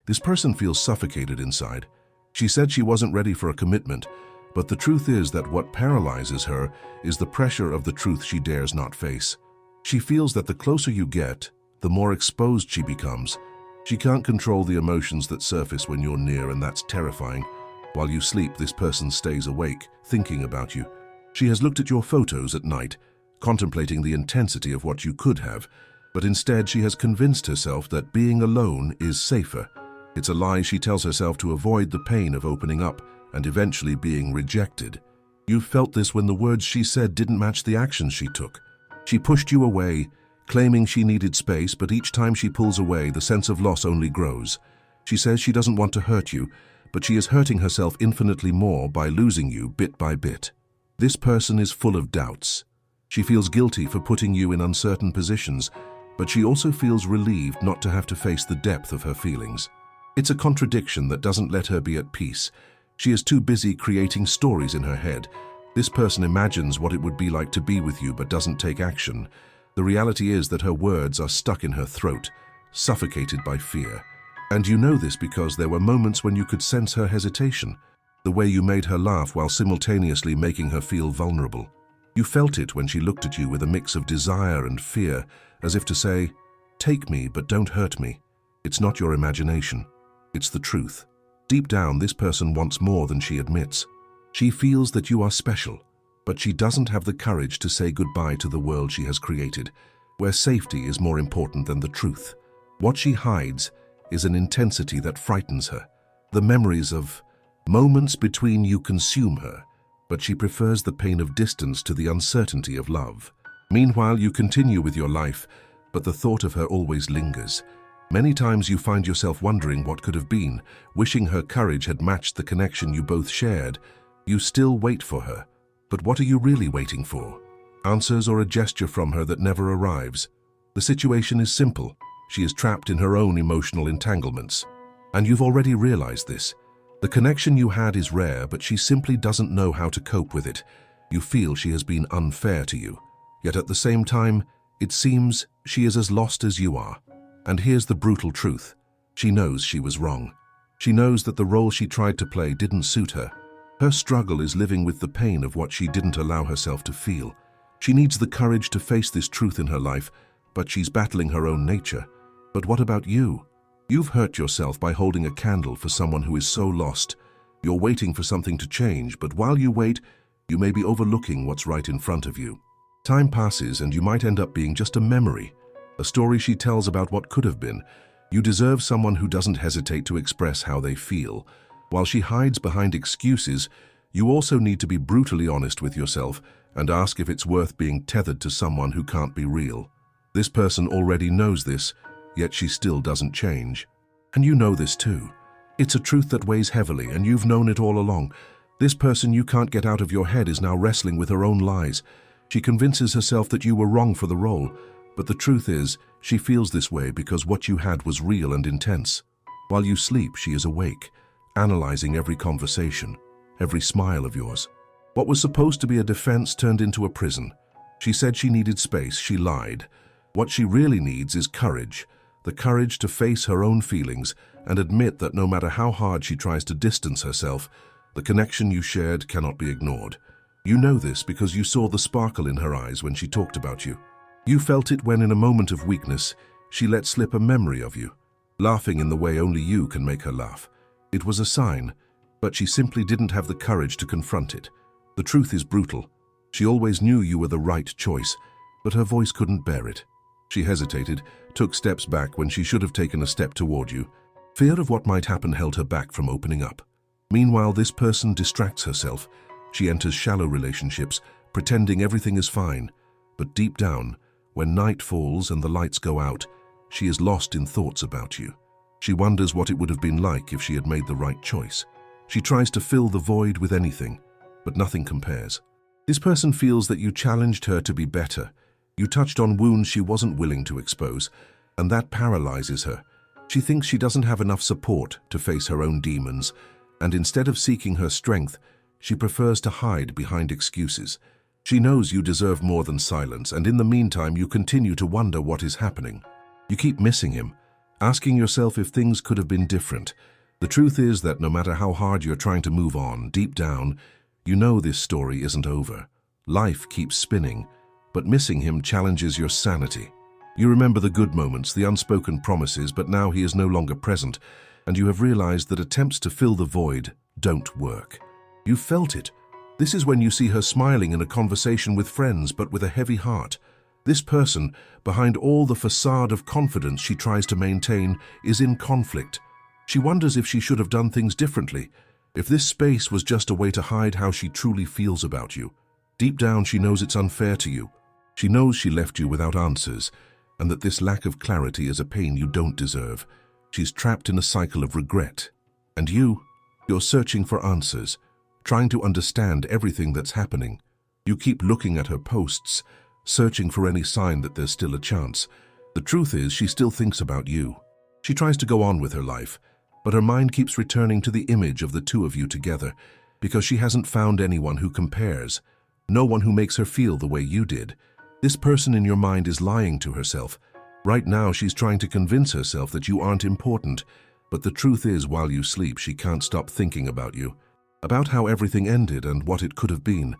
This person feels suffocated inside. She said she wasn't ready for a commitment, but the truth is that what paralyzes her is the pressure of the truth she dares not face. She feels that the closer you get, the more exposed she becomes. She can't control the emotions that surface when you're near, and that's terrifying. While you sleep, this person stays awake, thinking about you. She has looked at your photos at night, contemplating the intensity of what you could have, but instead she has convinced herself that being alone is safer. It's a lie she tells herself to avoid the pain of opening up and eventually being rejected. You felt this when the words she said didn't match the actions she took. She pushed you away, claiming she needed space, but each time she pulls away, the sense of loss only grows. She says she doesn't want to hurt you, but she is hurting herself infinitely more by losing you bit by bit. This person is full of doubts. She feels guilty for putting you in uncertain positions, but she also feels relieved not to have to face the depth of her feelings. It's a contradiction that doesn't let her be at peace. She is too busy creating stories in her head. This person imagines what it would be like to be with you but doesn't take action. The reality is that her words are stuck in her throat, suffocated by fear. And you know this because there were moments when you could sense her hesitation, the way you made her laugh while simultaneously making her feel vulnerable. You felt it when she looked at you with a mix of desire and fear, as if to say, "Take me, but don't hurt me." It's not your imagination. It's the truth. Deep down, this person wants more than she admits. She feels that you are special, but she doesn't have the courage to say goodbye to the world she has created, where safety is more important than the truth. What she hides is an intensity that frightens her. The memories of moments between you consume her, but she prefers the pain of distance to the uncertainty of love. Meanwhile, you continue with your life, but the thought of her always lingers. Many times you find yourself wondering what could have been, wishing her courage had matched the connection you both shared. You still wait for her, but what are you really waiting for? Answers or a gesture from her that never arrives? The situation is simple. She is trapped in her own emotional entanglements. And you've already realized this. The connection you had is rare, but she simply doesn't know how to cope with it. You feel she has been unfair to you. Yet at the same time, it seems she is as lost as you are. And here's the brutal truth. She knows she was wrong. She knows that the role she tried to play didn't suit her. Her struggle is living with the pain of what she didn't allow herself to feel. She needs the courage to face this truth in her life, but she's battling her own nature. But what about you? You've hurt yourself by holding a candle for someone who is so lost. You're waiting for something to change, but while you wait, you may be overlooking what's right in front of you. Time passes and you might end up being just a memory, a story she tells about what could have been. You deserve someone who doesn't hesitate to express how they feel. While she hides behind excuses, you also need to be brutally honest with yourself and ask if it's worth being tethered to someone who can't be real. This person already knows this, yet she still doesn't change. And you know this too. It's a truth that weighs heavily, and you've known it all along. This person you can't get out of your head is now wrestling with her own lies. She convinces herself that you were wrong for the role, but the truth is, she feels this way because what you had was real and intense. While you sleep, she is awake, analyzing every conversation, every smile of yours. What was supposed to be a defense turned into a prison. She said she needed space, she lied. What she really needs is courage, the courage to face her own feelings and admit that no matter how hard she tries to distance herself, the connection you shared cannot be ignored. You know this because you saw the sparkle in her eyes when she talked about you. You felt it when in a moment of weakness, she let slip a memory of you, laughing in the way only you can make her laugh. It was a sign, but she simply didn't have the courage to confront it. The truth is brutal. She always knew you were the right choice, but her voice couldn't bear it. She hesitated, took steps back when she should have taken a step toward you. Fear of what might happen held her back from opening up. Meanwhile, this person distracts herself. She enters shallow relationships, pretending everything is fine. But deep down, when night falls and the lights go out, she is lost in thoughts about you. She wonders what it would have been like if she had made the right choice. She tries to fill the void with anything, but nothing compares. This person feels that you challenged her to be better. You touched on wounds she wasn't willing to expose, and that paralyzes her. She thinks she doesn't have enough support to face her own demons, and instead of seeking her strength, she prefers to hide behind excuses. She knows you deserve more than silence, and in the meantime you continue to wonder what is happening. You keep missing him, asking yourself if things could have been different. The truth is that no matter how hard you're trying to move on, deep down, you know this story isn't over. Life keeps spinning, but missing him challenges your sanity. You remember the good moments, the unspoken promises, but now he is no longer present, and you have realized that attempts to fill the void don't work. You felt it. This is when you see her smiling in a conversation with friends, but with a heavy heart. This person, behind all the facade of confidence she tries to maintain, is in conflict. She wonders if she should have done things differently, if this space was just a way to hide how she truly feels about you. Deep down, she knows it's unfair to you. She knows she left you without answers, and that this lack of clarity is a pain you don't deserve. She's trapped in a cycle of regret. And you're searching for answers, trying to understand everything that's happening. You keep looking at her posts, searching for any sign that there's still a chance. The truth is, she still thinks about you. She tries to go on with her life, but her mind keeps returning to the image of the two of you together, because she hasn't found anyone who compares, no one who makes her feel the way you did. This person in your mind is lying to herself. Right now, she's trying to convince herself that you aren't important, but the truth is, while you sleep, she can't stop thinking about you, about how everything ended and what it could have been.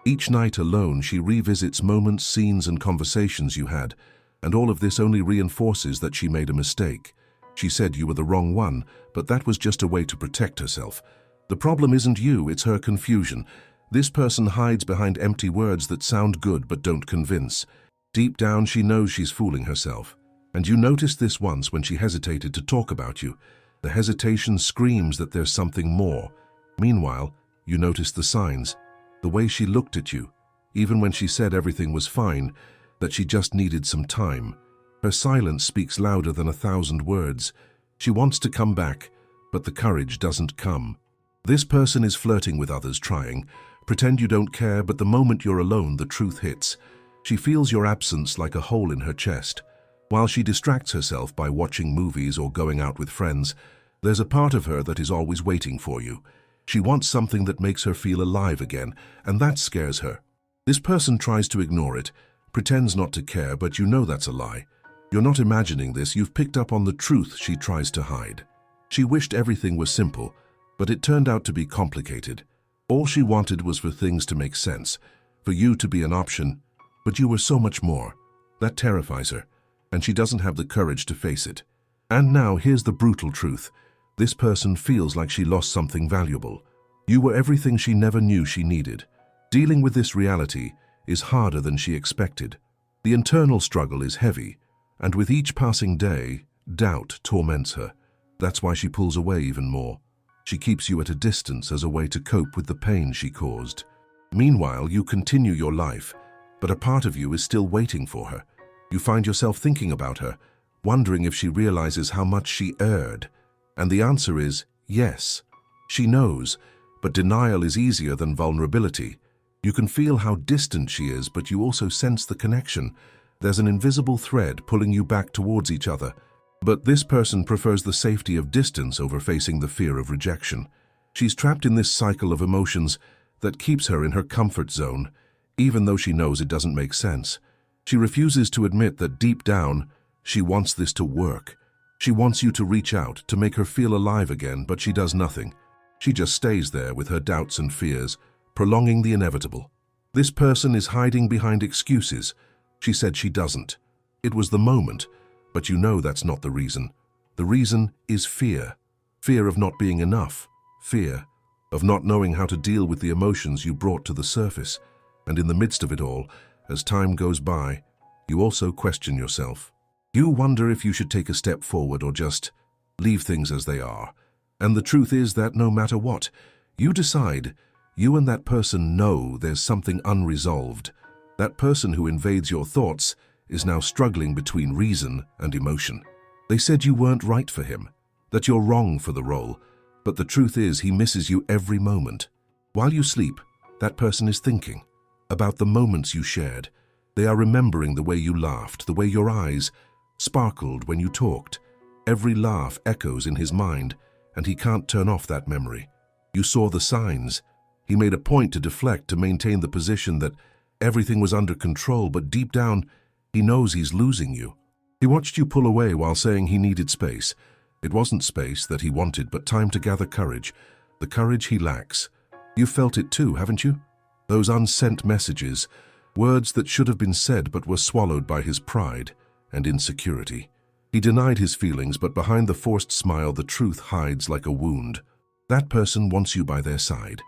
Each night alone, she revisits moments, scenes, and conversations you had, and all of this only reinforces that she made a mistake. She said you were the wrong one, but that was just a way to protect herself. The problem isn't you, it's her confusion. This person hides behind empty words that sound good but don't convince. Deep down, she knows she's fooling herself. And you noticed this once when she hesitated to talk about you. The hesitation screams that there's something more. Meanwhile, you noticed the signs, the way she looked at you, even when she said everything was fine, that she just needed some time. Her silence speaks louder than 1,000 words. She wants to come back, but the courage doesn't come. This person is flirting with others, trying. Pretend you don't care, but the moment you're alone, the truth hits. She feels your absence like a hole in her chest. While she distracts herself by watching movies or going out with friends, there's a part of her that is always waiting for you. She wants something that makes her feel alive again, and that scares her. This person tries to ignore it, pretends not to care, but you know that's a lie. You're not imagining this, you've picked up on the truth she tries to hide. She wished everything was simple, but it turned out to be complicated. All she wanted was for things to make sense, for you to be an option, but you were so much more. That terrifies her, and she doesn't have the courage to face it. And now here's the brutal truth. This person feels like she lost something valuable. You were everything she never knew she needed. Dealing with this reality is harder than she expected. The internal struggle is heavy, and with each passing day, doubt torments her. That's why she pulls away even more. She keeps you at a distance as a way to cope with the pain she caused. Meanwhile, you continue your life, but a part of you is still waiting for her. You find yourself thinking about her, wondering if she realizes how much she erred. And the answer is yes. She knows, but denial is easier than vulnerability. You can feel how distant she is, but you also sense the connection. There's an invisible thread pulling you back towards each other. But this person prefers the safety of distance over facing the fear of rejection. She's trapped in this cycle of emotions that keeps her in her comfort zone, even though she knows it doesn't make sense. She refuses to admit that deep down, she wants this to work. She wants you to reach out, to make her feel alive again, but she does nothing. She just stays there with her doubts and fears, prolonging the inevitable. This person is hiding behind excuses. She said she doesn't. It was the moment. But you know that's not the reason. The reason is fear. Fear of not being enough. Fear of not knowing how to deal with the emotions you brought to the surface. And in the midst of it all, as time goes by, you also question yourself. You wonder if you should take a step forward or just leave things as they are. And the truth is that no matter what, you decide, you and that person know there's something unresolved. That person who invades your thoughts is now struggling between reason and emotion. They said you weren't right for him, that you're wrong for the role, but the truth is he misses you every moment. While you sleep, that person is thinking about the moments you shared. They are remembering the way you laughed, the way your eyes sparkled when you talked. Every laugh echoes in his mind, and he can't turn off that memory. You saw the signs. He made a point to deflect, to maintain the position that everything was under control, but deep down, he knows he's losing you. He watched you pull away while saying he needed space. It wasn't space that he wanted, but time to gather courage, the courage he lacks. You've felt it too, haven't you? Those unsent messages, words that should have been said but were swallowed by his pride and insecurity. He denied his feelings, but behind the forced smile the truth hides like a wound. That person wants you by their side.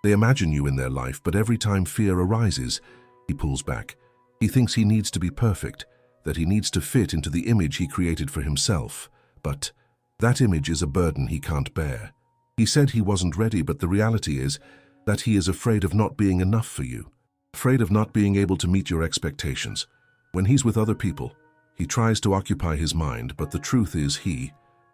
They imagine you in their life, but every time fear arises, he pulls back. He thinks he needs to be perfect, that he needs to fit into the image he created for himself. But that image is a burden he can't bear. He said he wasn't ready, but the reality is that he is afraid of not being enough for you, afraid of not being able to meet your expectations. When he's with other people, he tries to occupy his mind, but the truth is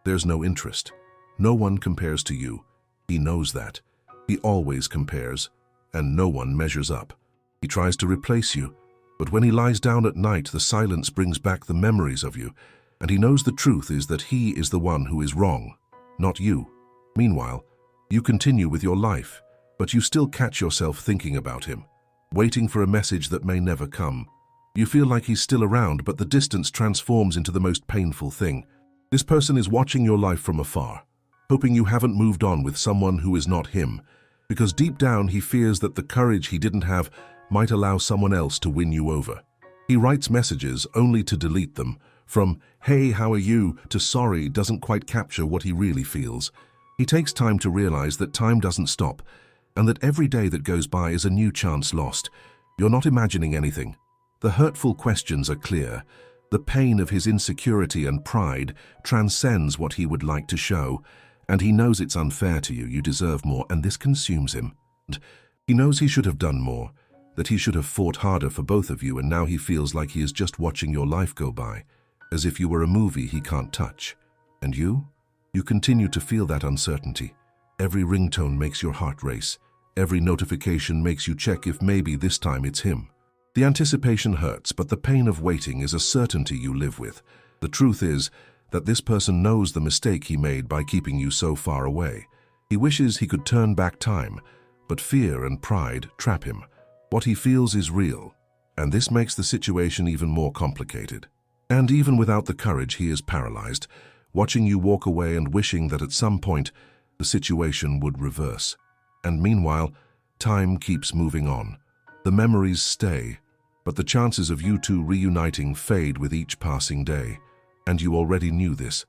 there's no interest. No one compares to you. He knows that. He always compares, and no one measures up. He tries to replace you, but when he lies down at night, the silence brings back the memories of you, and he knows the truth is that he is the one who is wrong, not you. Meanwhile, you continue with your life, but you still catch yourself thinking about him, waiting for a message that may never come. You feel like he's still around, but the distance transforms into the most painful thing. This person is watching your life from afar, hoping you haven't moved on with someone who is not him, because deep down he fears that the courage he didn't have might allow someone else to win you over. He writes messages only to delete them. From "Hey, how are you?" to "Sorry" doesn't quite capture what he really feels. He takes time to realize that time doesn't stop, and that every day that goes by is a new chance lost. You're not imagining anything. The hurtful questions are clear. The pain of his insecurity and pride transcends what he would like to show, and he knows it's unfair to you. You deserve more, and this consumes him. And he knows he should have done more, that he should have fought harder for both of you, and now he feels like he is just watching your life go by, as if you were a movie he can't touch. And you? You continue to feel that uncertainty. Every ringtone makes your heart race. Every notification makes you check if maybe this time it's him. The anticipation hurts, but the pain of waiting is a certainty you live with. The truth is that this person knows the mistake he made by keeping you so far away. He wishes he could turn back time, but fear and pride trap him. What he feels is real, and this makes the situation even more complicated. And even without the courage, he is paralyzed, watching you walk away and wishing that at some point the situation would reverse. And meanwhile, time keeps moving on. The memories stay, but the chances of you two reuniting fade with each passing day. And you already knew this.